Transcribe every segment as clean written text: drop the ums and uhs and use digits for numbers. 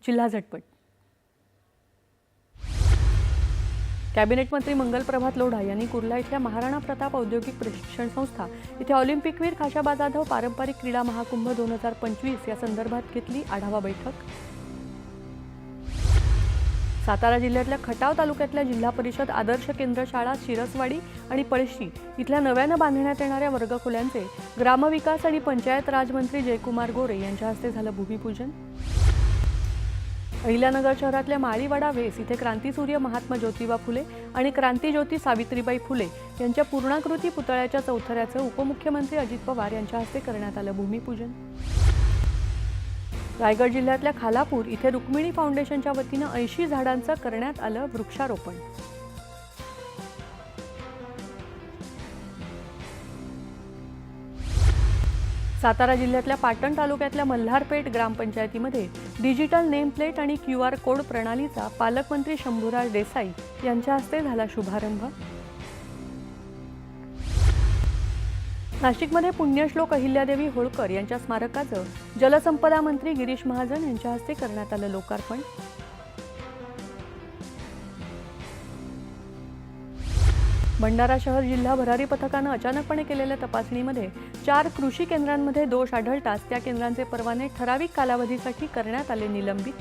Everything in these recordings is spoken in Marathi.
जिल्हा झटपट। कॅबिनेट मंत्री मंगल प्रभात लोढा यांनी कुर्ला इथल्या महाराणा प्रताप औद्योगिक प्रशिक्षण संस्था इथे ऑलिम्पिकवीर खाशाबा जाधव पारंपरिक क्रीडा महाकुंभ 2025 या संदर्भात घेतली आढावा बैठक। सातारा जिल्ह्यातल्या खटाव तालुक्यातल्या जिल्हा परिषद आदर्श केंद्र शाळा शिरसवाडी आणि पळशी इथल्या नव्यानं बांधण्यात येणाऱ्या वर्गखोल्यांचे ग्रामविकास आणि पंचायत राज मंत्री जयकुमार गोरे यांच्या हस्ते झालं भूमिपूजन। अहिल्यानगर शहरातल्या माळीवाडा वेस इथे क्रांतीसूर्य महात्मा ज्योतिबा फुले आणि क्रांतीज्योती सावित्रीबाई फुले यांच्या पूर्णाकृती पुतळ्याच्या चौथऱ्याचं उपमुख्यमंत्री अजित पवार यांच्या हस्ते करण्यात आलं भूमिपूजन। रायगड जिल्ह्यातल्या खालापूर इथे रुक्मिणी फाउंडेशनच्या वतीनं 80 झाडांचं करण्यात आलं वृक्षारोपण। सातारा जिल्ह्यातल्या पाटण तालुक्यातल्या मल्हारपेठ ग्रामपंचायतीमध्ये डिजिटल नेम प्लेट आणि QR कोड प्रणालीचा पालकमंत्री शंभूराज देसाई यांच्या हस्ते झाला शुभारंभ। नाशिकमध्ये पुण्यश्लोक अहिल्यादेवी होळकर यांच्या स्मारकाचं जलसंपदा मंत्री गिरीश महाजन यांच्या हस्ते करण्यात आलं लोकार्पण। भंडारा शहर जिल्हा भरारी पथकानं अचानकपणे केलेल्या तपासणीमध्ये 4 कृषी केंद्रांमध्ये दोष आढळताच त्या केंद्रांचे परवाने ठराविक कालावधीसाठी करण्यात आले निलंबित।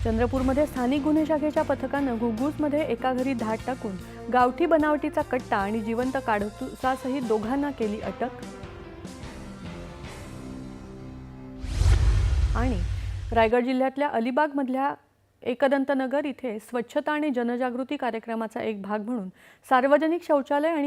चंद्रपूरमध्ये स्थानिक गुन्हे शाखेच्या पथकानं घुग्गुसमध्ये एका घरी धाड टाकून गावठी बनावटीचा कट्टा आणि जिवंत काडतुसासहित दोघांना केली अटक। आणि रायगड जिल्ह्यातल्या अलिबागमधल्या एकदंतनगर इथे स्वच्छता आणि जनजागृती कार्यक्रमाचा एक भाग म्हणून सार्वजनिक शौचालय आणि